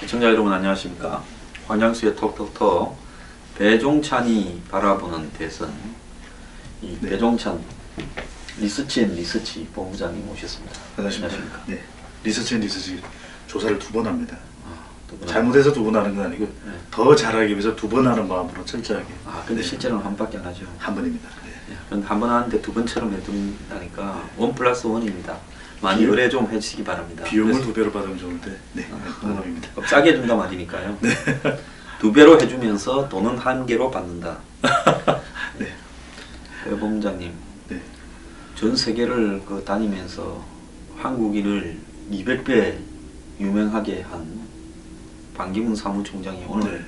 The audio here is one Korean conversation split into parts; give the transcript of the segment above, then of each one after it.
시청자 여러분 안녕하십니까. 황장수의 톡톡톡 배종찬이 바라보는 대선, 배종찬 리서치 본부장님 모셨습니다. 안녕하십니까. 네. 리서치 조사를 2번 합니다. 잘못해서 2번 하는 건 아니고 더 잘하기 위해서 2번 하는 마음으로 철저하게. 근데 실제로는 한 번밖에 안 하죠. 한 번입니다. 그런데 한 번 하는데 2번처럼 해둔다니까 1+1입니다. 많이 의뢰 좀 해주시기 바랍니다. 비용을 2배로 받으면 좋은데. 네. 농담입니다. 싸게 해준다 말이니까요. 네. 2배로 해주면서 돈은 1개로 받는다. 네. 배 본부장님. 네. 전 세계를 다니면서 한국인을 200배 유명하게 한 반기문 사무총장이 오늘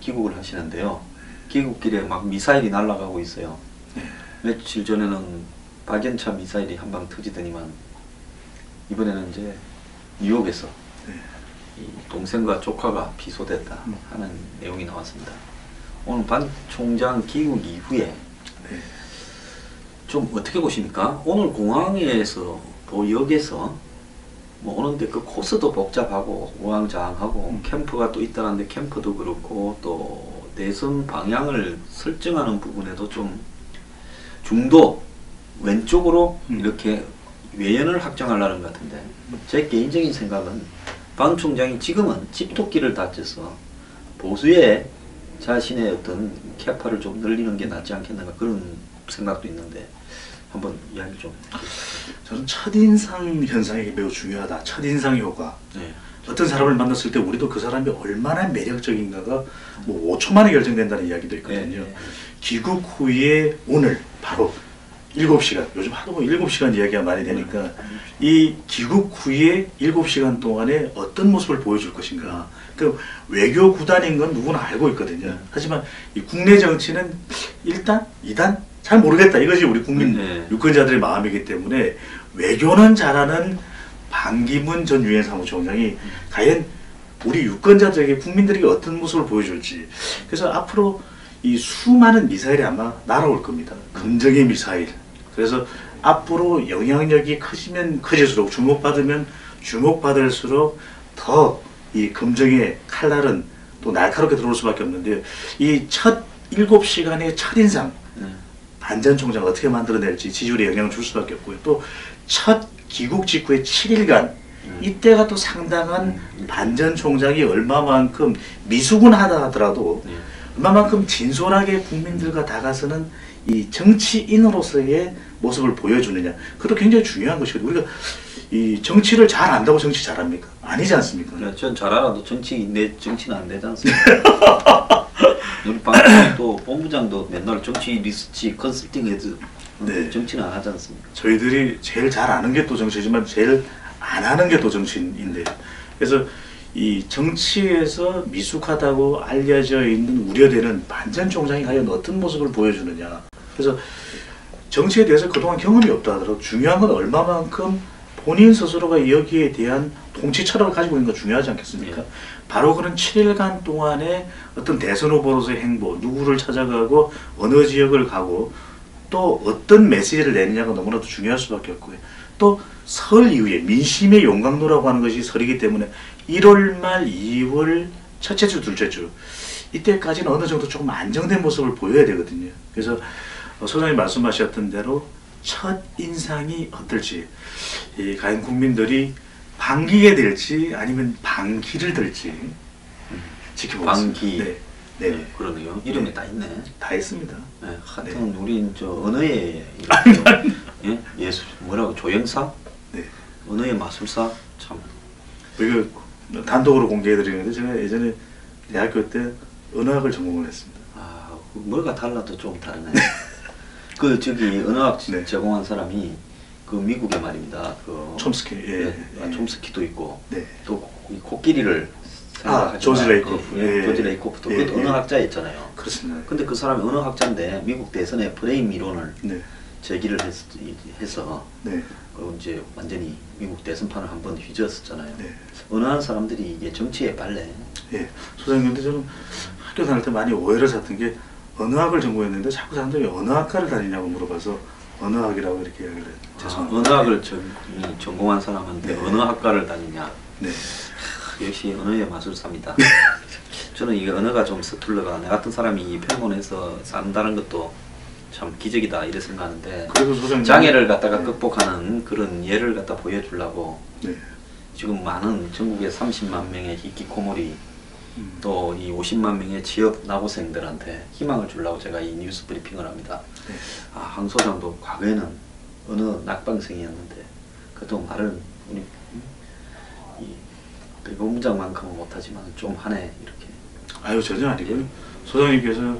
귀국을 하시는데요. 귀국길에 막 미사일이 날아가고 있어요. 며칠 전에는 박연차 미사일이 한 방 터지더니만 이번에는 이제 뉴욕에서 이 동생과 조카가 피소됐다 하는 내용이 나왔습니다. 오늘 반 총장 귀국 이후에 좀 어떻게 보십니까? 오늘 공항에서 역에서 뭐 오는데 그 코스도 복잡하고 우왕좌왕하고 캠프가 또 있다는데 캠프도 그렇고 또 대선 방향을 설정하는 부분에도 좀 중도 왼쪽으로 이렇게 외연을 확정하려는 것 같은데, 제 개인적인 생각은 반 총장이 지금은 집토끼를 다져서 보수에 자신의 어떤 캐파를 좀 늘리는 게 낫지 않겠는가 그런 생각도 있는데 한번 이야기 좀. 저는 첫인상 현상이 매우 중요하다. 첫인상 효과. 어떤 사람을 만났을 때 우리도 그 사람이 얼마나 매력적인가가 뭐 5초 만에 결정된다는 이야기도 있거든요. 귀국 후에 오늘 바로 7시간, 요즘 하도 7시간 이야기가 많이 되니까 이 귀국 후에 7시간 동안에 어떤 모습을 보여줄 것인가. 그 외교 구단인 건 누구나 알고 있거든요. 하지만 이 국내 정치는 1단, 2단 잘 모르겠다. 이것이 우리 국민 유권자들의 마음이기 때문에 외교는 잘하는 반기문 전 유엔 사무총장이 과연 우리 유권자들에게 국민들에게 어떤 모습을 보여줄지. 그래서 앞으로 이 수많은 미사일이 아마 날아올 겁니다. 금정의 미사일. 그래서 앞으로 영향력이 커지면 커질수록 주목받으면 주목받을수록 더 이 금정의 칼날은 또 날카롭게 들어올 수밖에 없는데, 이 첫 7시간의 첫인상 반 전 총장 어떻게 만들어낼지 지지율에 영향을 줄 수밖에 없고요. 또 첫 귀국 직후의 7일간 이때가 또 상당한 반 전 총장이 얼마만큼 미수군하다 하더라도 얼마만큼 진솔하게 국민들과 다가서는 이 정치인으로서의 모습을 보여주느냐, 그것도 굉장히 중요한 것이거든요. 우리가 이 정치를 잘 안다고 정치 잘합니까? 아니지 않습니까? 네, 전 잘 알아도 정치는 안 되지 않습니까? 우리 방또 본부장도 맨날 정치 리서치 컨설팅 해도 정치는 안 하지 않습니까? 저희들이 제일 잘 아는 게 또 정치지만 제일 안 하는 게 또 정치인데, 그래서 이 정치에서 미숙하다고 알려져 있는 우려되는 반 전 총장이 과연 어떤 모습을 보여주느냐. 그래서 정치에 대해서 그동안 경험이 없다 하더라도 중요한 건 얼마만큼 본인 스스로가 여기에 대한 통치 철학을 가지고 있는 거 중요하지 않겠습니까? 바로 그런 7일간 동안에 어떤 대선 후보로서의 행보, 누구를 찾아가고 어느 지역을 가고 또 어떤 메시지를 내느냐가 너무나도 중요할 수밖에 없고요. 또 설 이후에 민심의 용광로라고 하는 것이 설이기 때문에 1월 말 2월 첫째 주, 둘째 주 이때까지는 어느 정도 조금 안정된 모습을 보여야 되거든요. 그래서 소장님 말씀하셨던 대로 첫 인상이 어떨지, 과연 국민들이 반기게 될지 아니면 반기를 들지 지켜보겠습니다. 반기. 네, 그러네요. 이름이 다 있네. 다 있습니다. 하여튼 우린 저 언어의 예술 뭐라고 조형사? 언어의 마술사 참. 이거 단독으로 공개해드리는데 제가 예전에 대학교 때 언어학을 전공을 했습니다. 뭐가 달라도 좀 다르네. 언어학 제공한 사람이 미국에 말입니다. 촘스키. 촘스키도 있고 또 이 코끼리를 조지 레이코프. 조지 레이코프도 그것도 언어학자 있잖아요. 그렇습니다. 근데 그 사람이 언어학자인데 미국 대선에 프레임 이론을 제기를 해서 이제 완전히 미국 대선판을 한번 휘저었잖아요. 언어한 사람들이 이게 정치에 발레. 소장님한테 저는 학교 다닐 때 많이 오해를 샀던 게, 언어학을 전공했는데 자꾸 사람들이 언어학과를 다니냐고 물어봐서 언어학이라고 이렇게 이야기를 해요. 언어학을 전공한 사람한테 언어학과를 다니냐. 역시 언어의 마술사입니다. 저는 이 언어가 좀 서툴러가 내 같은 사람이 이 평론에서 산다는 것도 참 기적이다 이래 생각하는데 그래도 소장님 장애를 갖다가 극복하는 그런 예를 갖다 보여주려고 네. 지금 많은 전국에 30만 명의 히키코모리 또 이 50만 명의 취업 나고생들한테 희망을 주려고 제가 이 뉴스 브리핑을 합니다. 네. 아, 황 소장도 과거에는 언어 낙방생이었는데 그래도 말을 우리 이 105문장만큼은 못하지만 좀 하네 이렇게. 아유 전혀 아니고요. 소장님께서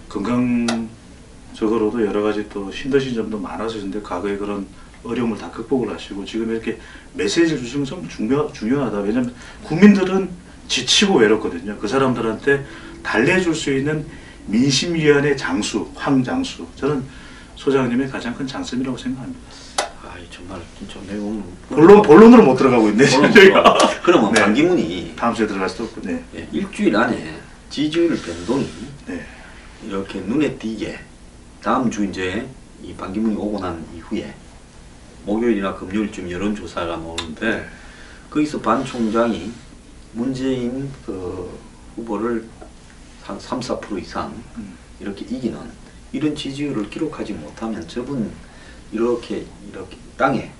건강적으로도 여러 가지 또 힘드신 점도 많으셨는데 과거에 그런 어려움을 다 극복을 하시고 지금 이렇게 메시지를 주시면 좀 중요하다. 왜냐하면 국민들은 지치고 외롭거든요. 그 사람들한테 달래줄 수 있는 민심위원회 장수, 황장수. 저는 소장님의 가장 큰 장점이라고 생각합니다. 아, 정말 진짜 매우 본론으로 못 들어가고 있네. 저희가. 그러면 네. 반기문이 다음 주에 들어갈 수도 없고. 네. 예, 일주일 안에 지지율 변동이 네. 이렇게 눈에 띄게 다음 주 이제 이 반기문이 오고 난 이후에 목요일이나 금요일쯤 여론조사가 나오는데 네. 거기서 반 총장이 문재인 그 후보를 한 3, 4% 이상 이렇게 이기는 이런 지지율을 기록하지 못하면 저분 이렇게 땅에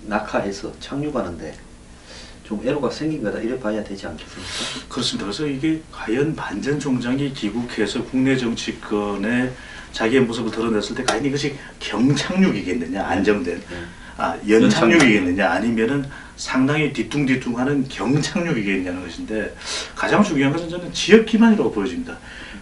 낙하해서 착륙하는데 좀 애로가 생긴 거다 이래 봐야 되지 않겠습니까? 그렇습니다. 그래서 이게 과연 반 전 총장이 귀국해서 국내 정치권에 자기의 모습을 드러냈을 때 과연 이것이 경착륙이겠느냐, 안정된 연착륙이겠느냐, 아니면은 상당히 뒤뚱뒤뚱하는 경착륙이겠느냐는 것인데 가장 중요한 것은 저는 지역 기반이라고 보여집니다.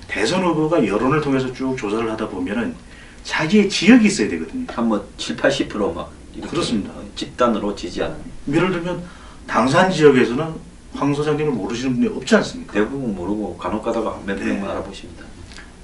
대선 후보가 여론을 통해서 쭉 조사를 하다 보면은 자기의 지역이 있어야 되거든요. 한 뭐 7, 80% 이렇게 그렇습니다. 집단으로 지지하는. 예를 들면 당산 지역에서는 황 소장님을 모르시는 분이 없지 않습니까? 대부분 모르고 간혹 가다가 몇 네. 명만 알아보십니다.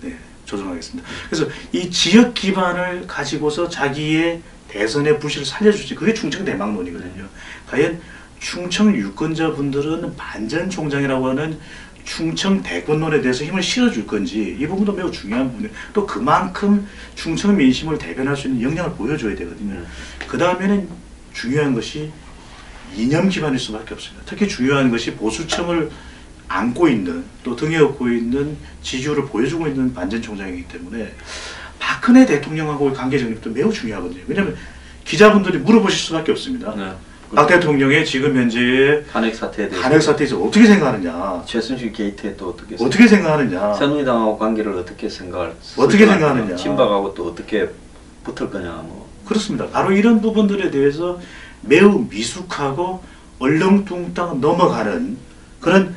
네, 조정하겠습니다. 그래서 이 지역 기반을 가지고서 자기의 대선의 부실을 살려주지, 그게 충청 대망론이거든요. 과연 충청 유권자분들은 반 전 총장이라고 하는 충청 대권론에 대해서 힘을 실어줄 건지, 이 부분도 매우 중요한 부분이에요. 또 그만큼 충청 민심을 대변할 수 있는 역량을 보여줘야 되거든요. 그 다음에는 중요한 것이 이념 기반일 수밖에 없습니다. 특히 중요한 것이 보수층을 안고 있는, 또 등에 업고 있는 지지율을 보여주고 있는 반 전 총장이기 때문에 박근혜 대통령하고의 관계 정립도 매우 중요하거든요. 왜냐하면 기자분들이 물어보실 수밖에 없습니다. 네. 박 대통령의 지금 현재의 탄핵 사태에 대해서 탄핵 사태에서 어떻게 생각하느냐, 최순실 게이트에 또 어떻게 생각하느냐, 새누리당하고 관계를 어떻게 어떻게 생각하느냐, 친박하고 또 어떻게 붙을 거냐 뭐. 그렇습니다. 바로 이런 부분들에 대해서 매우 미숙하고 얼렁뚱땅 넘어가는 그런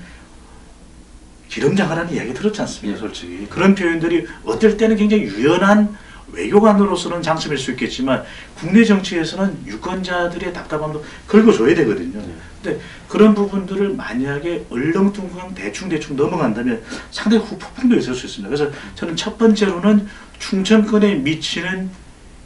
기름장하라는 이야기 들었지 않습니까? 솔직히 그런 표현들이 어떨 때는 굉장히 유연한 외교관으로서는 장점일 수 있겠지만 국내 정치에서는 유권자들의 답답함도 긁어줘야 되거든요. 근데 그런 부분들을 만약에 얼렁뚱땅 대충 넘어간다면 상당히 후폭풍도 있을 수 있습니다. 그래서 저는 첫 번째로는 충청권에 미치는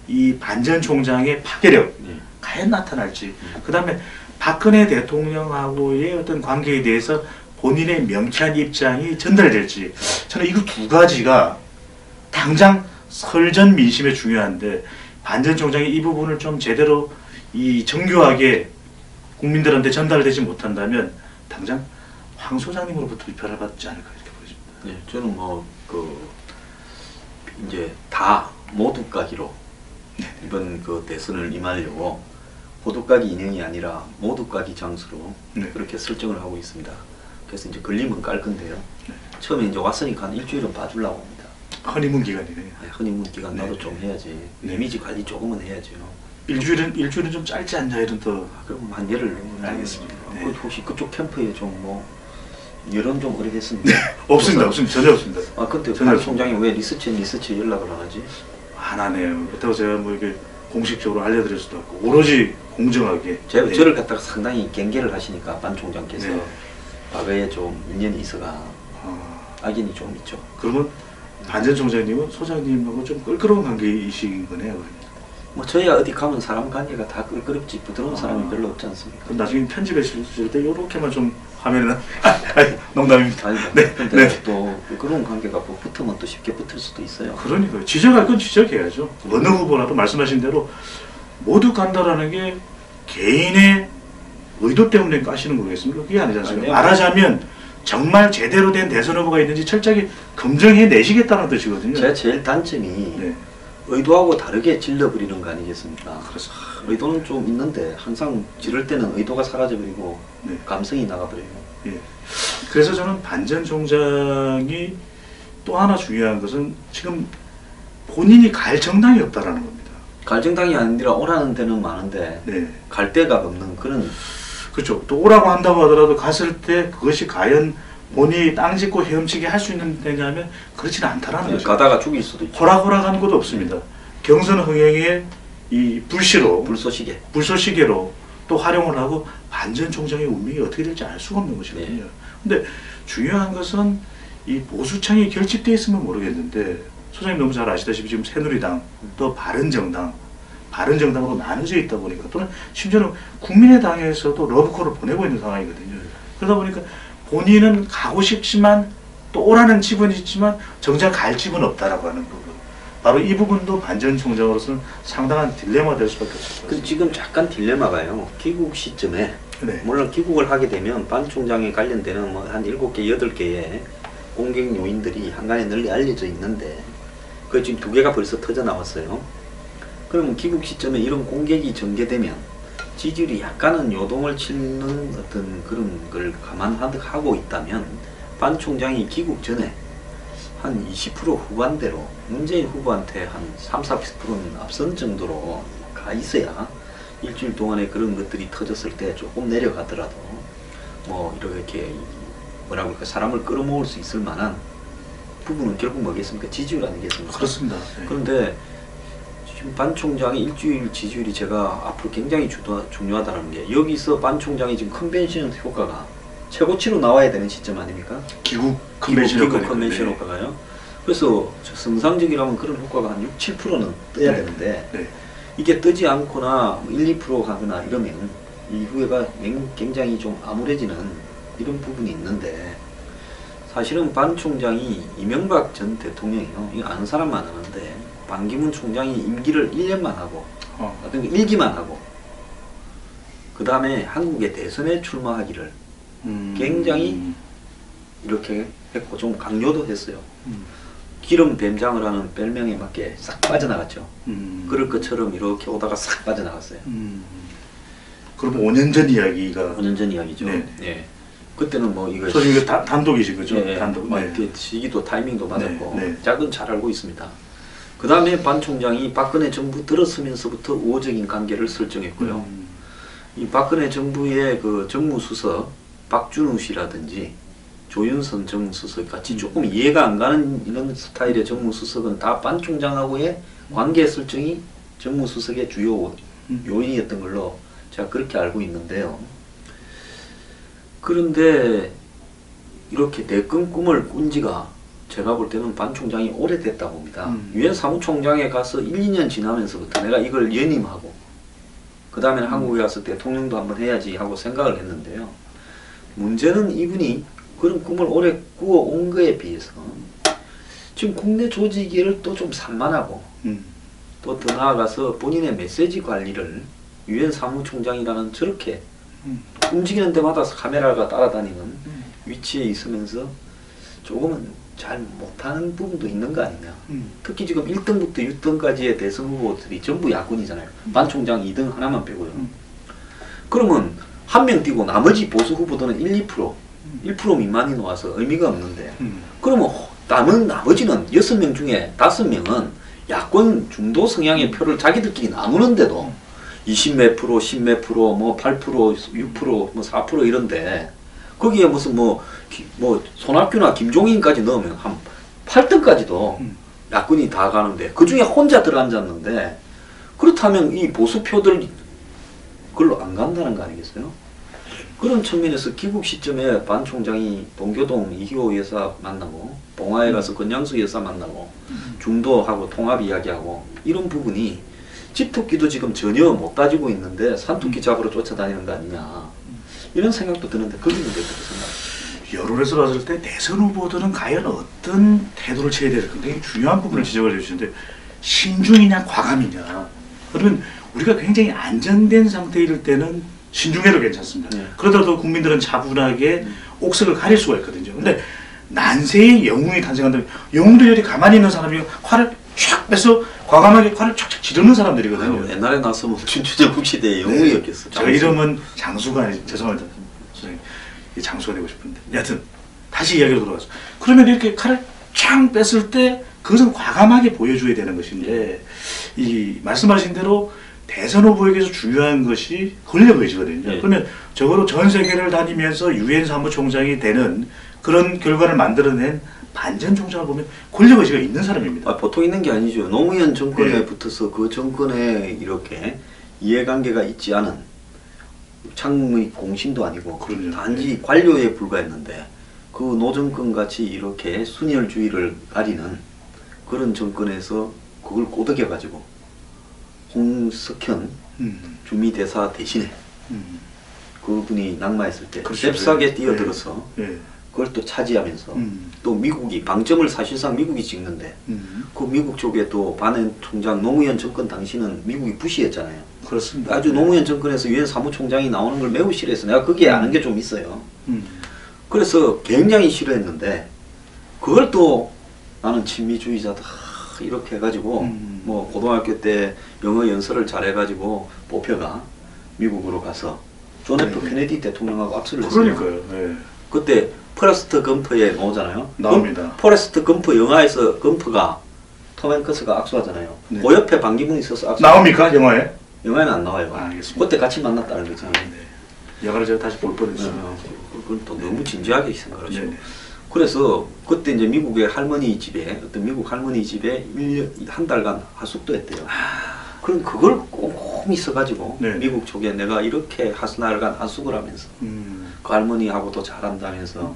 이 반 전 총장의 파괴력 과연 나타날지, 그 다음에 박근혜 대통령하고의 어떤 관계에 대해서 본인의 명쾌한 입장이 전달될지, 저는 이거 두 가지가 당장 설전 민심에 중요한데 반 전 총장이 이 부분을 좀 제대로 이 정교하게 국민들한테 전달되지 못한다면 당장 황 소장님으로부터 비판을 받지 않을까 이렇게 보여집니다. 네, 저는 뭐 이제 다 모두 까기로 이번 그 대선을 임하려고 호두까기 인형이 아니라 모두 까기 장수로 그렇게 설정을 하고 있습니다. 그래서 이제 걸리면 깔 건데요. 처음에 이제 왔으니까 한 일주일은 봐주려고 합니다. 허니문 기간이네요. 네, 허니문 기간 나도 좀 해야지. 이미지 관리 조금은 해야죠. 일주일은 좀 짧지 않냐 이런 더. 그럼 한 열흘. 알겠습니다. 네. 혹시 그쪽 캠프에 좀 뭐 여론 좀 그러겠습니다. 없습니다. 전혀 없습니다. 아 근데 반 총장이 왜 리서치 연락을 안 하지? 안 하네요. 그렇다고 제가 뭐 이렇게 공식적으로 알려드릴 수도 없고 오로지 공정하게. 저를 갖다가 상당히 경계를 하시니까 반 총장께서 네. 과거에 좀 인연이 있어가 악인이 좀 있죠. 그러면 반 전 총장님은 소장님하고 좀 껄끄러운 관계이신 거네요. 뭐 저희가 어디 가면 사람 관계가 다 껄끄럽지 부드러운 사람이 별로 없지 않습니까? 그럼 나중에 편집에 실을 때 이렇게만 좀 화면에 농담입니다. 아니, 네. 근데 또 그런 관계가 뭐 붙으면 또 쉽게 붙을 수도 있어요. 그러니까요. 지적할 건 지적해야죠. 어느 후보라도 말씀하신 대로 모두 간다라는 게 개인의 의도 때문에 까시는 거겠습니까? 그게 아니지 않습니까? 아니요. 말하자면 정말 제대로 된 대선 후보가 있는지 철저하게 검증해 내시겠다는 뜻이거든요. 제 제일 단점이 네. 의도하고 다르게 질러버리는 거 아니겠습니까? 그래서 의도는 좀 있는데 항상 지를 때는 의도가 사라져버리고 네. 감성이 나가버려요. 예. 그래서 저는 반 전 총장이 또 하나 중요한 것은 지금 본인이 갈 정당이 없다라는 겁니다. 갈정당이 아니라 오라는 데는 많은데 네. 갈 데가 없는 그런. 그렇죠. 또 오라고 한다고 하더라도 갔을 때 그것이 과연 본인이 땅 짓고 헤엄치게 할 수 있는 데냐면 그렇지는 않다라는 거죠. 가다가 죽일 수도 있죠. 호락호락한 것도 없습니다. 경선 흥행에 이 불시로 불쏘시개. 불쏘시개로 또 활용을 하고 반전 총장의 운명이 어떻게 될지 알 수가 없는 것이거든요. 근데 중요한 것은 이 보수층이 결집되어 있으면 모르겠는데 소장님 너무 잘 아시다시피 지금 새누리당 또 바른정당으로 나눠져 있다 보니까 또는 심지어는 국민의당에서도 러브콜을 보내고 있는 상황이거든요. 그러다 보니까 본인은 가고 싶지만 또 오라는 집은 있지만 정작 갈 집은 없다라고 하는 부분. 바로 이 부분도 반전 총장으로서는 상당한 딜레마가 될 수밖에 없을 그 것같습니다. 지금 잠깐 딜레마가요. 귀국 시점에 네. 물론 귀국을 하게 되면 반 총장에 관련되는 뭐 한 7개, 8개의 공격 요인들이 한간에 널리 알려져 있는데 그 지금 2개가 벌써 터져 나왔어요. 그러면 귀국 시점에 이런 공격이 전개되면 지지율이 약간은 요동을 치는 어떤 그런 걸 감안하고 있다면 반 총장이 귀국 전에 한 20% 후반대로 문재인 후보한테 한 30~40%는 앞선 정도로 가 있어야 일주일 동안에 그런 것들이 터졌을 때 조금 내려가더라도 뭐 이렇게 뭐라고 할까 사람을 끌어모을 수 있을 만한 부분은 결국 뭐겠습니까? 지지율 아니겠습니까? 그렇습니다. 네. 그런데 지금 반 총장의 일주일 지지율이 제가 앞으로 굉장히 중요하다는 게 여기서 반 총장이 지금 컨벤션 효과가 최고치로 나와야 되는 시점 아닙니까? 기국 컨벤션 기국 효과니까. 컨벤션 네. 효과가요. 그래서 정상적이라면 그런 효과가 한 6~7%는 떠야 네. 되는데 네. 이게 뜨지 않거나 1~2% 가거나 이러면 이후에가 굉장히 좀 암울해지는 이런 부분이 있는데 사실은 반 총장이 이명박 전 대통령이요. 이거 아는 사람만 아는데 반기문 총장이 임기를 1년만 하고 어떤 1기만 하고 그 다음에 한국의 대선에 출마하기를 굉장히 이렇게 했고 좀 강요도 했어요. 기름 뱀장을 하는 별명에 맞게 싹 빠져나갔죠. 그럴 것처럼 이렇게 오다가 싹 빠져나갔어요. 그럼 5년 전 이야기가 5년 전 이야기죠. 네. 예. 그때는 뭐 이거 소장님 이거 단독이신 거죠? 예, 단독. 뭐 네. 시기도 타이밍도 맞았고 네, 네. 짝은 잘 알고 있습니다. 그 다음에 반 총장이 박근혜 정부 들어서면서부터 우호적인 관계를 설정했고요. 이 박근혜 정부의 그 정무수석 박준우 씨라든지 조윤선 정무수석 같이 조금 이해가 안 가는 이런 스타일의 정무수석은 다 반 총장하고의 관계 설정이 정무수석의 주요 요인이었던 걸로 제가 그렇게 알고 있는데요. 그런데 이렇게 내끈 꿈을 꾼 지가 제가 볼 때는 반 총장이 오래됐다 봅니다. 유엔 사무총장에 가서 1~2년 지나면서부터 내가 이걸 연임하고 그 다음에는 한국에 가서 대통령도 한번 해야지 하고 생각을 했는데요. 문제는 이분이 그런 꿈을 오래 꾸어온 거에 비해서 지금 국내 조직을 또 좀 산만하고 또 더 나아가서 본인의 메시지 관리를 유엔 사무총장이라는 저렇게 움직이는 데마다 카메라가 따라다니는 위치에 있으면서 조금은 잘 못하는 부분도 있는 거 아니냐. 특히 지금 1등부터 6등까지의 대선 후보들이 전부 야권이잖아요. 반 총장 2등 하나만 빼고요. 그러면 한 명 띄고 나머지 보수 후보들은 1~2%, 1% 미만이 나와서 의미가 없는데 그러면 남은 나머지는 6명 중에 5명은 야권 중도 성향의 표를 자기들끼리 나누는데도 20몇 프로, 10몇 프로, 뭐 8%, 6%, 뭐 4% 이런데 거기에 무슨 뭐 손학규나 김종인까지 넣으면 한 8등까지도 야권이 다 가는데 그 중에 혼자 들어앉았는데 그렇다면 이 보수표들 그걸로 안 간다는 거 아니겠어요? 그런 측면에서 귀국 시점에 반 총장이 동교동 이희호 여사 만나고 봉화에 가서 권양수 여사 만나고 중도하고 통합 이야기하고 이런 부분이 집토끼도 지금 전혀 못 따지고 있는데 산토끼 잡으러 쫓아다니는 거 아니냐 이런 생각도 드는데 거기는 어떻게 생각하세요? 여론에서 봤을 때 대선 후보들은 과연 어떤 태도를 취해야 될까 굉장히 중요한 부분을 지적을 해주시는데 신중이냐 과감이냐. 그러면 우리가 굉장히 안정된 상태일 때는 신중해도 괜찮습니다. 네. 그러다도 국민들은 차분하게 옥석을 가릴 수가 있거든요. 근데 난세의 영웅이 탄생한다면 영웅들이 가만히 있는 사람이 활을 촥 빼서 과감하게 활을 촥촥 지르는 사람들이거든요. 아유, 옛날에 나서면 춘추제국 시대의 영웅이었겠어. 제가 이름은 장수가 아니 죄송합니다. 선생님. 이 장수가 되고 싶은데. 여하튼 다시 이야기로 돌아가서 그러면 이렇게 칼을 촥 뺐을 때 그것은 과감하게 보여줘야 되는 것인데 이 말씀하신 대로 대선 후보에게서 중요한 것이 권력 의지거든요. 네. 그러면 적어도 전 세계를 다니면서 유엔 사무총장이 되는 그런 결과를 만들어낸 반전 총장을 보면 권력 의지가 있는 사람입니다. 보통 있는 게 아니죠. 노무현 정권에 네. 붙어서 그 정권에 이렇게 이해관계가 있지 않은 창의 공신도 아니고 그럼요. 단지 관료에 불과했는데 그 노정권 같이 이렇게 순혈주의를 가리는 그런 정권에서 그걸 꼬드겨 가지고 홍석현 주미대사 대신에 그분이 낙마했을 때 그렇죠. 잽싸게 네. 뛰어들어서 네. 그걸 또 차지하면서 또 미국이 방점을 사실상 미국이 찍는데 그 미국 쪽에 또 바넨 총장 노무현 정권 당시는 미국이 부시했잖아요. 그렇습니다. 아주 노무현 정권에서 유엔 사무총장이 나오는 걸 매우 싫어해서 내가 거기에 아는 게 좀 있어요. 그래서 굉장히 싫어했는데 그걸 또 나는 친미주의자다 이렇게 해가지고 뭐 고등학교 때 영어 연설을 잘해가지고 뽑혀가 미국으로 가서 존 F 케네디 대통령하고 압수를 했어요. 그러니까요. 네. 그때 포레스트 검프에 나오잖아요. 나옵니다. 포레스트 검프 영화에서 검프가 톰 행크스가 악수하잖아요. 네. 그 옆에 반기문이 있어서 악수. 나옵니까 영화에? 영화에는 안 나와요. 알겠습니다. 그때 같이 만났다는 거지. 네. 영화를 제가 다시 볼 뻔했어요. 그건 또 너무 진지하게 생각을 하죠. 네네. 그래서 그때 이제 미국의 할머니 집에 어떤 미국 할머니 집에 1년 한 달간 하숙도 했대요. 그럼 그걸 꼼꼼히 써가지고 네. 미국 쪽에 내가 이렇게 하수날간 하숙을 하면서 그 할머니하고도 잘한다면서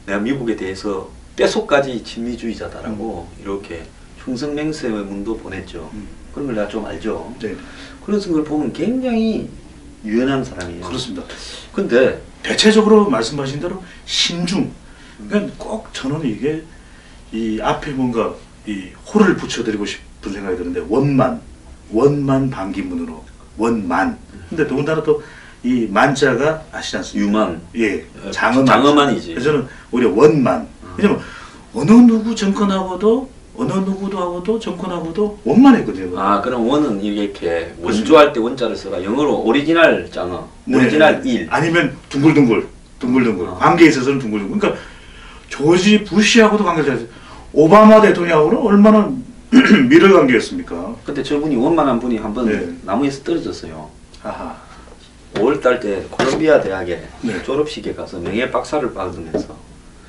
내가 미국에 대해서 뼛속까지 친미주의자다라고 이렇게 충성맹세의 문도 보냈죠. 그런 걸 내가 좀 알죠. 네. 그런 걸 보면 굉장히 유연한 사람이에요. 그렇습니다. 근데 대체적으로 말씀하신 대로 신중. 그러니까 꼭 저는 이게 이 앞에 뭔가 이 호를 붙여드리고 싶은 생각이 드는데 원만 반기문으로 원만. 근데 더군다나 또 이 만자가 아시지 않습니까? 유만. 예, 장엄한이지. 그래서 저는 오히려 원만. 왜냐면 어느 누구 정권하고도 정권하고도 원만했거든요. 아, 그럼 원은 이렇게 원조할 때 원자를 써가 영어로 오리지널 장어, 네. 오리지널 일. 아니면 둥글둥글. 관계에 있어서는 둥글둥글. 그러니까 조지 부시하고도 관계를 잘했어요. 오바마 대통령하고는 얼마나 밀을 관계였습니까? 근데 저분이 원만한 분이 한번 네. 나무에서 떨어졌어요. 아하. 5월달 때 콜롬비아 대학에 네. 졸업식에 가서 명예 박사를 받으면서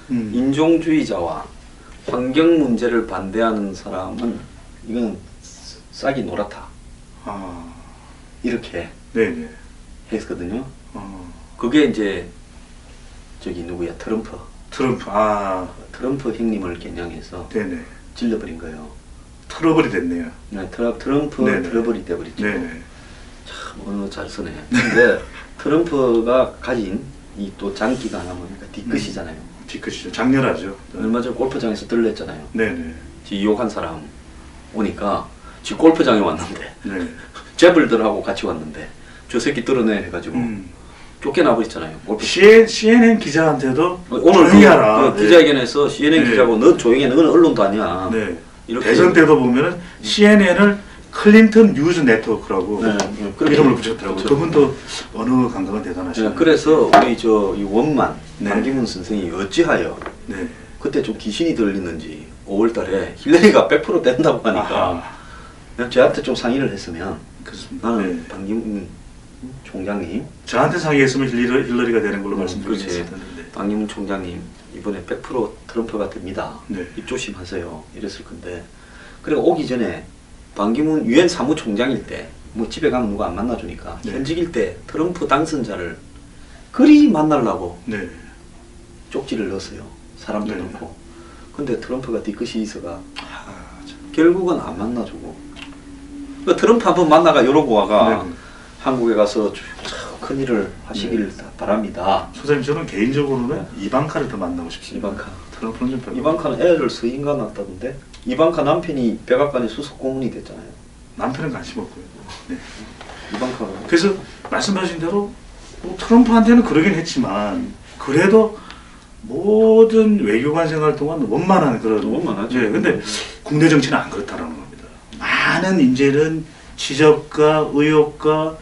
인종주의자와 환경 문제를 반대하는 사람은 이건 싹이 노랗다. 아. 이렇게 네네. 했거든요. 그게 이제 저기 누구야 트럼프 형님을 겨냥해서 네네. 질러버린 거예요. 트러블이 됐네요. 네, 트럼프 네네. 트러블이 돼버렸죠. 네네. 참 언어 잘 쓰네. 근데 트럼프가 가진 이 또 장기가 하나 보니까 뒤끝이잖아요. 뒤끝이죠. 장렬하죠. 얼마 전 골프장에서 들렸잖아요. 네네. 지 욕한 사람 오니까 지 골프장에 왔는데 네. 재벌들하고 같이 왔는데 저 새끼 들어내 해가지고 쫓겨나 버렸잖아요. CNN 기자한테도 오늘 조용히 하라. 그 기자회견에서 CNN 네. 기자고 너 조용히 해. 너는 언론도 아니야. 네. 이렇게 대선 때도 보면은 CNN을 클린턴 뉴즈 네트워크라고 네, 그렇게 이름을 붙였더라고요. 그렇죠. 그분도 언어 감각은 대단하시네요. 네, 그래서 우리 저 이 원만 네. 반기문 선생이 어찌하여 네. 그때 좀 귀신이 들리는지 5월달에 힐러리가 100% 된다고 하니까 그냥 저한테 좀 상의를 했으면 그렇습니다. 나는 네. 반기문 총장님, 저한테 상의했으면 힐러리가 되는 걸로 그렇지. 말씀드렸을 텐데. 반기문 총장님 이번에 100% 트럼프가 됩니다. 네. 입조심하세요. 이랬을 건데 그리고 오기 전에 반기문 유엔 사무총장일 때 뭐 집에 가면 누가 안 만나주니까 네. 현직일 때 트럼프 당선자를 그리 만나려고 네. 쪽지를 넣었어요. 사람도 네. 넣고. 근데 트럼프가 뒤끝이 있어가 참. 결국은 안 만나주고. 그 트럼프 한번 만나가 이러고 와가 네. 한국에 가서 큰 일을 하시길 바랍니다. 소장님 저는 개인적으로는 이방카를 더 만나고 싶습니다. 이방카. 트럼프는 좀 별로. 이방카는 애를 서인가 낳았다던데. 이방카 남편이 백악관의 수석 고문이 됐잖아요. 남편은 관심 없고요. 네. 이방카가. 그래서 말씀하신 대로 뭐 트럼프한테는 그러긴 했지만 그래도 모든 외교관 생활 동안 원만한 그런 원만하죠. 예, 근데 국내 정치는 안 그렇다라는 겁니다. 많은 이제는 지적과 의혹과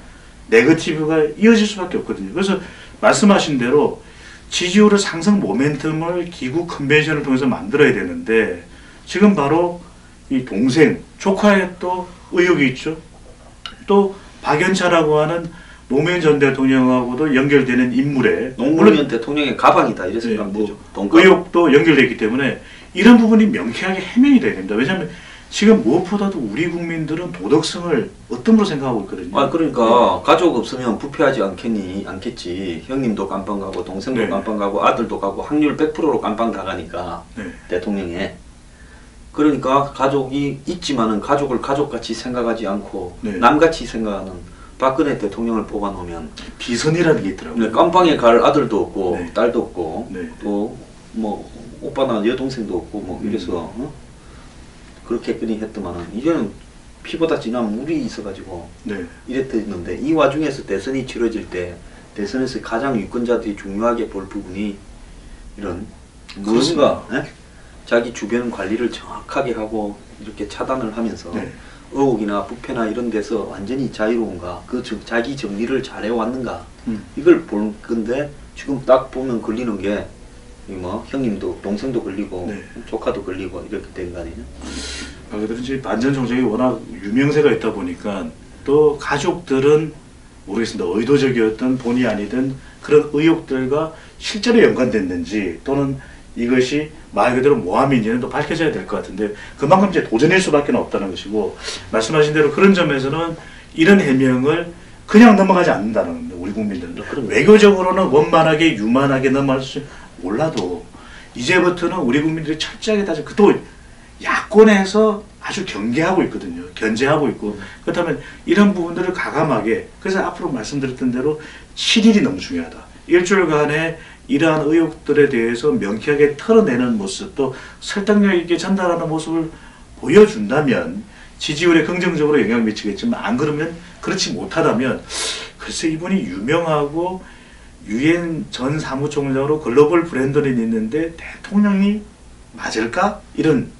네거티브가 이어질 수밖에 없거든요. 그래서 말씀하신 대로 지지율의 상승 모멘텀을 기구 컨벤션을 통해서 만들어야 되는데 지금 바로 이 동생, 조카의 또 의혹이 있죠. 또 박연차라고 하는 노무현 전 대통령하고도 연결되는 인물의 노무현 대통령의 가방이다 이래 생각하면 되죠. 의혹도 연결되어 있기 때문에 이런 부분이 명쾌하게 해명이 돼야 됩니다. 왜냐하면 지금 무엇보다도 우리 국민들은 도덕성을 어떤 걸로 생각하고 있거든요. 아 그러니까 가족 없으면 부패하지 않겠지. 형님도 깜빵 가고 동생도 네. 깜빵 가고 아들도 가고 확률 100%로 깜빵 다 가니까 네. 대통령에. 그러니까 가족이 있지만은 가족을 가족같이 생각하지 않고 네. 남같이 생각하는 박근혜 대통령을 뽑아놓으면 비선이라는 게 있더라고요. 깜빵에 갈 아들도 없고 네. 딸도 없고 네. 또 뭐 오빠나 여동생도 없고 뭐 이래서 그렇게까지 했더만은 이제는 피보다 진한 물이 있어가지고 네. 이랬는데 이 와중에서 대선이 치러질 때 대선에서 가장 유권자들이 중요하게 볼 부분이 이런 무언가 자기 주변 관리를 정확하게 하고 이렇게 차단을 하면서 네. 의혹이나 부패나 이런 데서 완전히 자유로운가 자기 정리를 잘 해왔는가 음. 이걸 볼 건데 지금 딱 보면 걸리는 게 뭐 형님도 동생도 걸리고 네. 조카도 걸리고 이렇게 된 거 아니에요? 그런지 반전 정책이 워낙 유명세가 있다 보니까 또 가족들은 모르겠습니다. 의도적이었던 본의 아니든 그런 의혹들과 실제로 연관됐는지 또는 이것이 말 그대로 모함인지는 또 밝혀져야 될 것 같은데 그만큼 이제 도전일 수밖에 없다는 것이고 말씀하신 대로 그런 점에서는 이런 해명을 그냥 넘어가지 않는다는 겁니다. 우리 국민들은 외교적으로는 원만하게 유만하게 넘어갈 수 몰라도 이제부터는 우리 국민들이 철저하게 따져 또 야권에서 아주 경계하고 있거든요. 견제하고 있고 그렇다면 이런 부분들을 가감하게 그래서 앞으로 말씀드렸던 대로 7일이 너무 중요하다. 일주일간의 이러한 의혹들에 대해서 명쾌하게 털어내는 모습 또 설득력 있게 전달하는 모습을 보여준다면 지지율에 긍정적으로 영향을 미치겠지만 안 그러면 그렇지 못하다면 글쎄 이분이 유명하고 유엔 전 사무총장으로 글로벌 브랜드는 있는데 대통령이 맞을까? 이런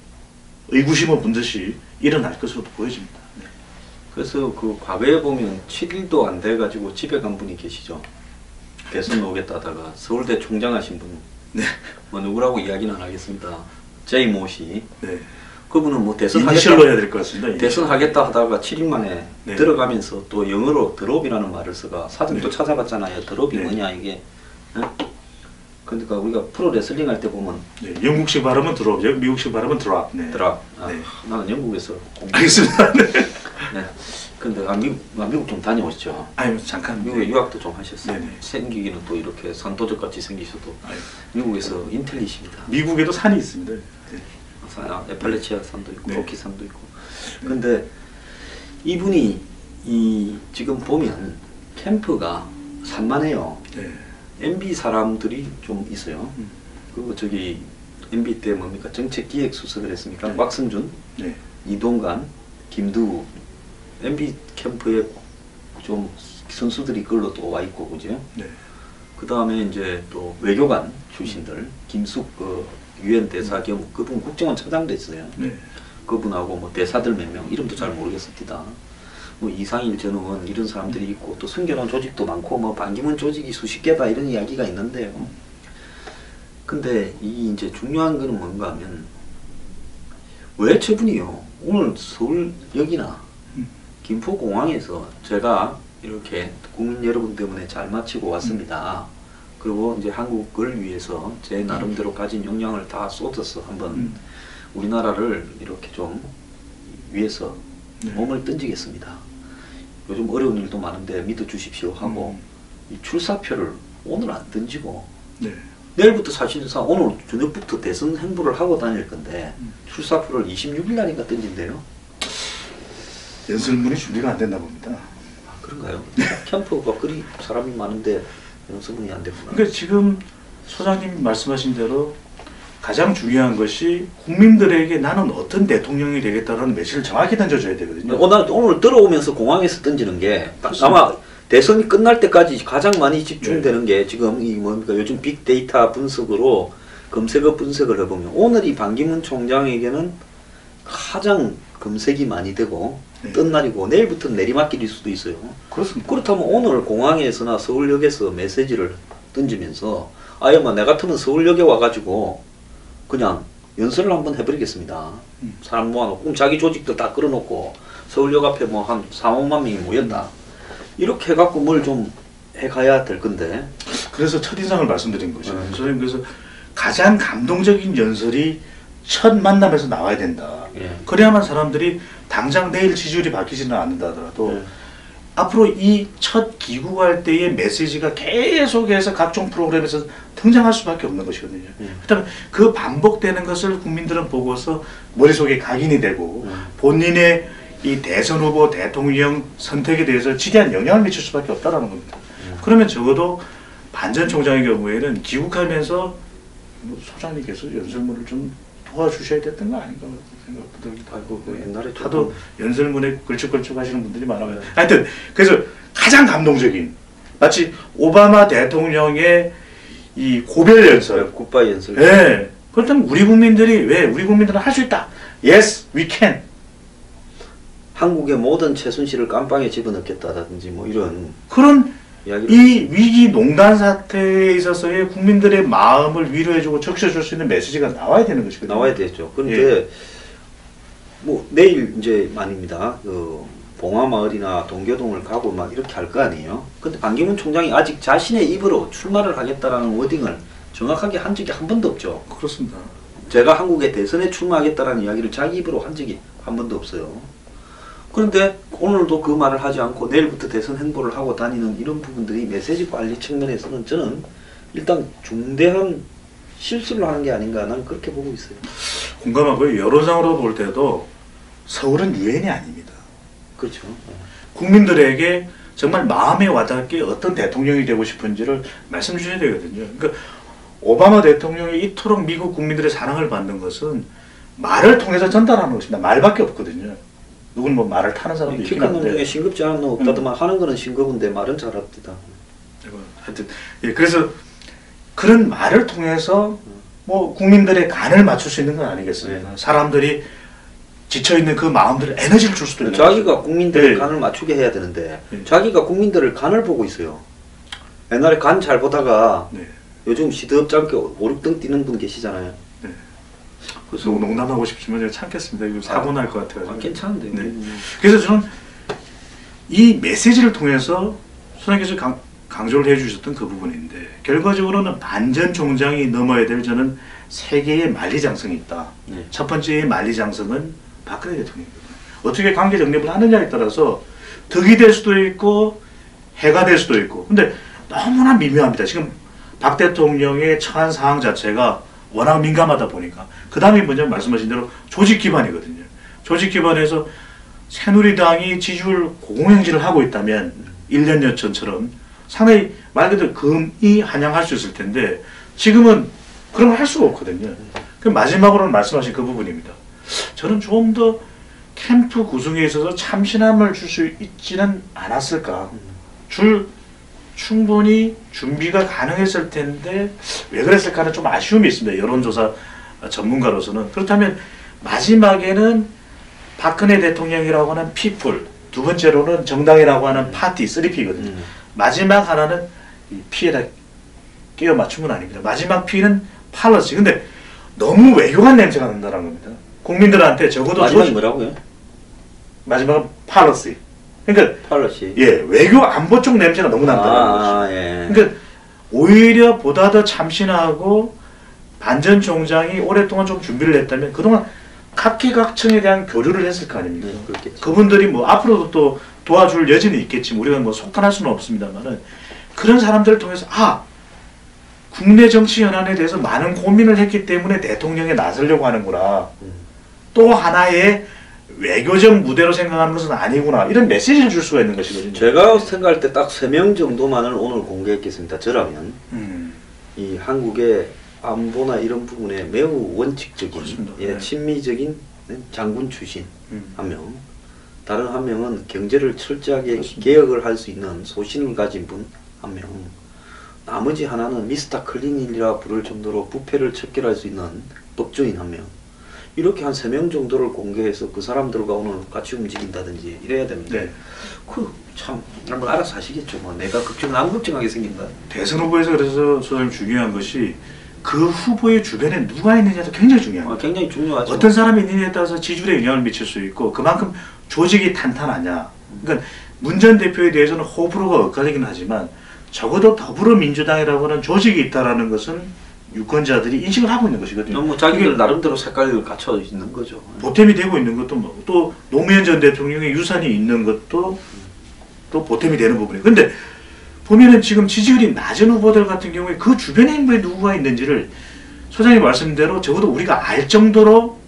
의구심을 본 듯이 일어날 것으로 보여집니다. 네. 그래서 그 과거에 보면 7일도 안 돼가지고 집에 간 분이 계시죠. 대선 오겠다 하다가 서울대 총장 하신 분. 네. 뭐 누구라고 이야기는 안 하겠습니다. 제이 모 씨. 네. 그분은 뭐 대선 이니셜로 해야 될 것 같습니다. 대선 하겠다 하다가 7일 만에 네. 들어가면서 또 영어로 드롭이라는 말을 써가 사전도 네. 찾아봤잖아요. 드롭이 네. 뭐냐 이게. 그러니까 우리가 프로 레슬링 할 때 보면 네. 영국식 발음은 드롭, 미국식 발음은 드랍. 네. 드랍. 아, 네. 나는 영국에서 알겠습니다. 네. 네. 근데 미국 좀 다녀오시죠. 아니 잠깐. 미국에 네. 유학도 좀 하셨어요. 네네. 생기기는 또 이렇게 산도적 같이 생기셔도 아유. 미국에서 인텔리십니다. 미국에도 산이 있습니다. 네. 에팔레치아 산도 있고 네. 로키 산도 있고. 근데 이분이 지금 보면 캠프가 산만해요. 네. MB 사람들이 좀 있어요. 그 저기 MB 때 뭡니까 정책기획수석을 했습니까? 네. 곽승준, 네. 이동관, 김두우 MB 캠프에 좀 선수들이 그걸로 또 와 있고 그죠? 네. 그 다음에 이제 또 외교관 출신들 김숙 그 유엔 대사 겸 그분 국정원 차장도 있어요. 네. 그분하고 뭐 대사들 몇 명 이름도 잘 모르겠습니다. 뭐 이상일 전원 이런 사람들이 있고 또 숨겨놓은 조직도 많고 뭐 반기문 조직이 수십 개다 이런 이야기가 있는데요. 근데 이 이제 중요한 거는 뭔가 하면 왜 저분이요 오늘 서울역이나 김포공항에서 제가 이렇게 국민 여러분 때문에 잘 마치고 왔습니다. 그리고 이제 한국을 위해서 제 나름대로 가진 역량을 다 쏟아서 한번 우리나라를 이렇게 좀 위해서 몸을 던지겠습니다. 요즘 어려운 일도 많은데 믿어주십시오 하고 이 출사표를 오늘 안 던지고 네. 내일부터 사실상 오늘 저녁부터 대선 행보를 하고 다닐 건데 출사표를 26일 날인가 던진대요. 연설문이 준비가 안 됐나 봅니다. 아, 그런가요? 캠프가 그리 사람이 많은데 연설문이 안 됐구나. 그러니까 지금 소장님 말씀하신 대로 가장 중요한 것이 국민들에게 나는 어떤 대통령이 되겠다라는 메시지를 정확히 던져줘야 되거든요. 오늘 들어오면서 공항에서 던지는 게 아마 대선이 끝날 때까지 가장 많이 집중되는 게 지금 이 뭡니까 요즘 빅데이터 분석으로 검색어 분석을 해보면 오늘이 반기문 총장에게는 가장 검색이 많이 되고 뜬 날이고 내일부터는 내리막길일 수도 있어요. 그렇습니다. 그렇다면 오늘 공항에서나 서울역에서 메시지를 던지면서 아예마 내 같으면 서울역에 와가지고 그냥 연설을 한번 해버리겠습니다. 사람 모아놓고 자기 조직들 다 끌어놓고 서울역 앞에 뭐 한 4, 5만 명이 모였다. 이렇게 해갖고 뭘 좀 해가야 될 건데. 그래서 첫인상을 말씀드린 거죠. 선생님 그래서 가장 감동적인 연설이 첫 만남에서 나와야 된다. 그래야만 사람들이 당장 내일 지지율이 바뀌지는 않는다 하더라도 앞으로 이 첫 귀국할 때의 메시지가 계속해서 각종 프로그램에서 등장할 수밖에 없는 것이거든요. 그렇다면 그 반복되는 것을 국민들은 보고서 머릿속에 각인이 되고 본인의 이 대선 후보 대통령 선택에 대해서 지대한 영향을 미칠 수밖에 없다는 겁니다. 그러면 적어도 반 전 총장의 경우에는 귀국하면서 소장님께서 연설문을 좀 도와주셔야 됐던 거 아닌가 생각도 듭니다. 아이고 그 옛날에 하도 연설문에 걸쭉걸쭉 하시는 분들이 많아요. 하여튼 그래서 가장 감동적인 마치 오바마 대통령의 이 고별 연설, 굿바이 연설. 예. 그렇다면 우리 국민들은 할 수 있다. Yes, we can. 한국의 모든 최순실을 깜빵에 집어넣겠다든지 뭐 이런 그런 이야기를 이 위기 농단 사태에 있어서의 국민들의 마음을 위로해주고 적셔줄 수 있는 메시지가 나와야 되는 것이거든요. 나와야 되죠. 그런데 뭐 내일 이제 말입니다. 그 봉화마을이나 동교동을 가고 막 이렇게 할 거 아니에요. 근데 반기문 총장이 아직 자신의 입으로 출마를 하겠다라는 워딩을 정확하게 한 적이 한 번도 없죠. 그렇습니다. 제가 한국의 대선에 출마하겠다라는 이야기를 자기 입으로 한 적이 한 번도 없어요. 그런데 오늘도 그 말을 하지 않고 내일부터 대선 행보를 하고 다니는 이런 부분들이 메시지 관리 측면에서는 저는 일단 중대한 실수를 하는 게 아닌가 나는 그렇게 보고 있어요. 공감하고요. 여론상으로 볼 때도 서울은 유엔이 아닙니다. 그렇죠. 국민들에게 정말 마음에 와닿게 어떤 대통령이 되고 싶은지를 말씀 주셔야 되거든요. 그러니까 오바마 대통령이 이토록 미국 국민들의 사랑을 받는 것은 말을 통해서 전달하는 것입니다. 말밖에 없거든요. 누군 뭐 말을 타는 사람도 키 있긴 큰 놈 한데 중에 싱겁지 않은 놈 없다더만 하는 거는 싱거운데 말은 잘합니다. 하여튼 그래서 그런 말을 통해서 뭐 국민들의 간을 맞출 수 있는 건 아니겠습니까? 사람들이 지쳐있는 그 마음들을 에너지를 줄 수도 있는 자기가 국민들의 네. 간을 맞추게 해야 되는데 자기가 국민들을 간을 보고 있어요. 옛날에 간 잘 보다가 요즘 시덥잖게 5, 6등 뛰는 분 계시잖아요. 그래서 농담하고 싶지만 제가 참겠습니다. 이거 사고 날 것 같아요. 괜찮은데. 그래서 저는 이 메시지를 통해서 선생님께서 강조를 해주셨던 그 부분인데 결과적으로는 반 전 총장이 넘어야 될 저는 세 개의 만리장성이 있다. 첫 번째의 만리장성은 박근혜 대통령입니다. 어떻게 관계 정립을 하느냐에 따라서 덕이 될 수도 있고 해가 될 수도 있고 근데 너무나 미묘합니다. 지금 박 대통령의 처한 상황 자체가 워낙 민감하다 보니까 그 다음에 먼저 말씀하신 대로 조직 기반이거든요. 조직 기반에서 새누리당이 지지율 고공행진을 하고 있다면 1년여 전처럼 상당히 말 그대로 금이 한양할 수 있을 텐데 지금은 그런 걸 할 수가 없거든요. 그럼 마지막으로는 말씀하신 그 부분입니다. 저는 좀 더 캠프 구성에 있어서 참신함을 줄 수 있지는 않았을까. 충분히 준비가 가능했을 텐데 왜 그랬을까는 좀 아쉬움이 있습니다. 여론조사 전문가로서는. 그렇다면 마지막에는 박근혜 대통령이라고 하는 피플, 두 번째로는 정당이라고 하는 파티, 3P거든요. 마지막 하나는 P에다 끼워 맞춘 건 아닙니다. 마지막 P는 팔러시. 근데 너무 외교관 냄새가 난다는 겁니다. 국민들한테 적어도 마지막이 뭐라고요? 마지막은 팔러시. 그러니까 팔러시. 예, 외교 안보 쪽 냄새가 너무 난다는 거죠. 예. 그러니까 오히려 보다 더 참신하고 반 전 총장이 오랫동안 좀 준비를 했다면 그동안 각계각층에 대한 교류를 했을 거 아닙니까? 그분들이 뭐 앞으로도 또 도와줄 여지는 있겠지만 우리가 뭐 속단할 수는 없습니다만은 그런 사람들을 통해서 국내 정치 현안에 대해서 많은 고민을 했기 때문에 대통령에 나서려고 하는구나. 또 하나의 외교적 무대로 생각하는 것은 아니구나. 이런 메시지를 줄 수가 있는 것이거든요. 제가 생각할 때 딱 3명 정도만을 오늘 공개했겠습니다. 저라면 이 한국의 안보나 이런 부분에 매우 원칙적인, 친미적인 장군 출신 한 명, 다른 한 명은 경제를 철저하게 개혁을 할 수 있는 소신을 가진 분 한 명, 나머지 하나는 미스터 클린이라 부를 정도로 부패를 척결할 수 있는 법조인 한 명. 이렇게 한 3명 정도를 공개해서 그 사람들과 오늘 같이 움직인다든지 이래야 됩니다. 네. 참 뭐 알아서 하시겠죠. 뭐 내가 남 걱정하게 생긴다. 대선 후보에서 그래서 소장님 중요한 것이 그 후보의 주변에 누가 있느냐도 굉장히 중요합니다. 굉장히 중요하죠. 어떤 사람이 있느냐에 따라서 지지율에 영향을 미칠 수 있고 그만큼 조직이 탄탄하냐. 그러니까 문 전 대표에 대해서는 호불호가 엇갈리긴 하지만 적어도 더불어민주당이라고 하는 조직이 있다는 것은 유권자들이 인식을 하고 있는 것이거든요. 뭐 자기들 나름대로 색깔을 갖춰 있는 거죠. 보탬이 되고 있는 것도 뭐, 또 노무현 전 대통령의 유산이 있는 것도 또 보탬이 되는 부분이에요. 근데 보면은 지금 지지율이 낮은 후보들 같은 경우에 그 주변에 인물이 누구가 있는지를 소장님 말씀대로 적어도 우리가 알 정도로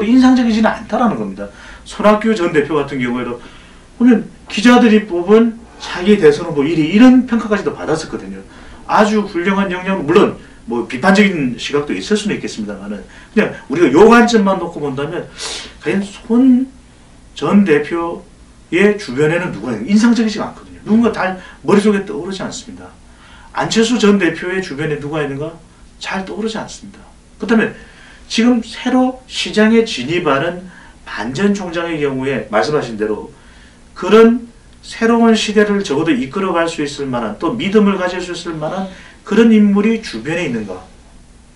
인상적이지는 않다라는 겁니다. 손학규 전 대표 같은 경우에도 보면 기자들이 뽑은 차기 대선 후보 1위 이런 평가까지도 받았었거든요. 아주 훌륭한 역량, 물론 뭐 비판적인 시각도 있을 수는 있겠습니다만은 그냥 우리가 요 관점만 놓고 본다면 과연 손 전 대표의 주변에는 누가 있는가 인상적이지가 않거든요. 누군가 다 머릿속에 떠오르지 않습니다. 안철수 전 대표의 주변에 누가 있는가 잘 떠오르지 않습니다. 그렇다면 지금 새로 시장에 진입하는 반 전 총장의 경우에 말씀하신 대로 그런 새로운 시대를 적어도 이끌어갈 수 있을 만한 또 믿음을 가질 수 있을 만한 그런 인물이 주변에 있는가?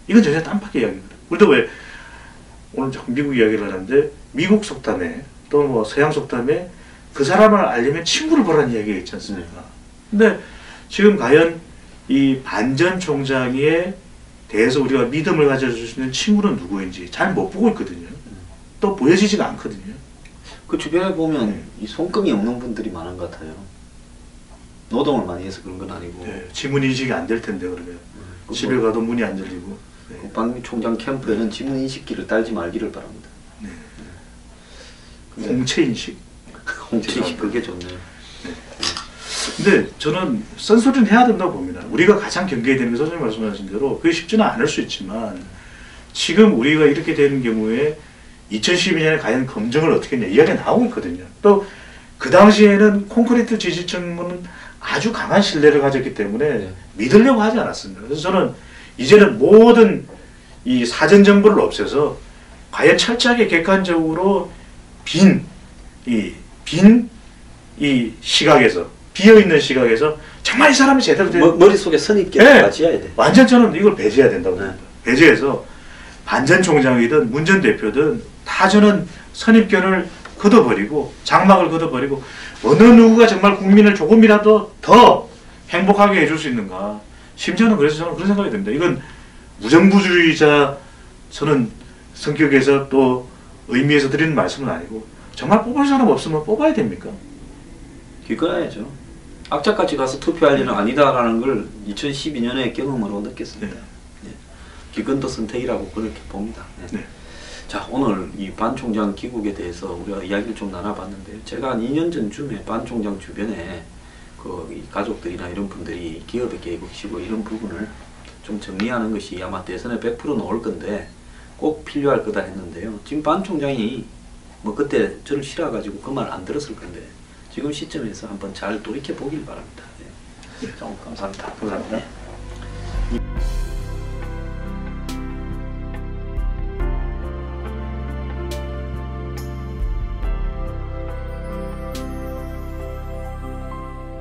이건 전혀 딴밖의 이야기입니다. 우리도 왜 오늘 자꾸 미국 이야기를 하는데 미국 속담에 또 뭐 서양 속담에 그 사람을 알려면 친구를 보라는 이야기가 있지 않습니까? 근데 지금 과연 이 반 전 총장에 대해서 우리가 믿음을 가져줄 수 있는 친구는 누구인지 잘 못 보고 있거든요. 또 보여지지가 않거든요. 그 주변에 보면 이 손금이 없는 분들이 많은 것 같아요. 노동을 많이 해서 그런 건 아니고. 네, 지문 인식이 안 될 텐데 그러면 집에 가도 문이 안 열리고. 네. 국방총장 캠프에는 지문 인식기를 달지 말기를 바랍니다. 네. 공채 인식. 공채 인식 그게 좋네요. 네. 근데 저는 쓴소리는 해야 된다고 봅니다. 우리가 가장 경계해야 되는 게 선생님 말씀하신 대로 그게 쉽지는 않을 수 있지만 지금 우리가 이렇게 되는 경우에 2012년에 과연 검증을 어떻게 했냐 이야기가 나오고 있거든요. 또 그 당시에는 콘크리트 지지층은 아주 강한 신뢰를 가졌기 때문에 믿으려고 하지 않았습니다. 그래서 저는 이제는 모든 이 사전 정보를 없애서 과연 철저하게 객관적으로 빈 이 시각에서 비어있는 시각에서 정말 이 사람이 제대로 된 머릿속에 선입견을 가져야 돼. 완전 저는 이걸 배제해야 된다고 봅니다. 배제해서 반 전 총장이든 문 전 대표든 다 저는 선입견을 걷어버리고 장막을 걷어버리고 어느 누구가 정말 국민을 조금이라도 더 행복하게 해줄 수 있는가. 심지어는 그래서 저는 그런 생각이 듭니다. 이건 무정부주의자 저는 성격에서 또 의미에서 드리는 말씀은 아니고 정말 뽑을 사람 없으면 뽑아야 됩니까? 기꺼야죠. 악착같이 가서 투표할 일은 아니다라는 걸 2012년의 경험으로 느꼈습니다. 네. 기근도 선택이라고 그렇게 봅니다. 네. 자, 오늘 이 반 총장 귀국에 대해서 우리가 이야기를 좀 나눠봤는데요. 제가 한 2년 전쯤에 반 총장 주변에 이 가족들이나 이런 분들이 기업에 계시고 이런 부분을 좀 정리하는 것이 아마 대선에 100% 나올 건데 꼭 필요할 거다 했는데요. 지금 반 총장이 뭐 그때 저를 싫어가지고 그 말 안 들었을 건데 지금 시점에서 한번 잘 돌이켜 보길 바랍니다. 네. 감사합니다. 감사합니다.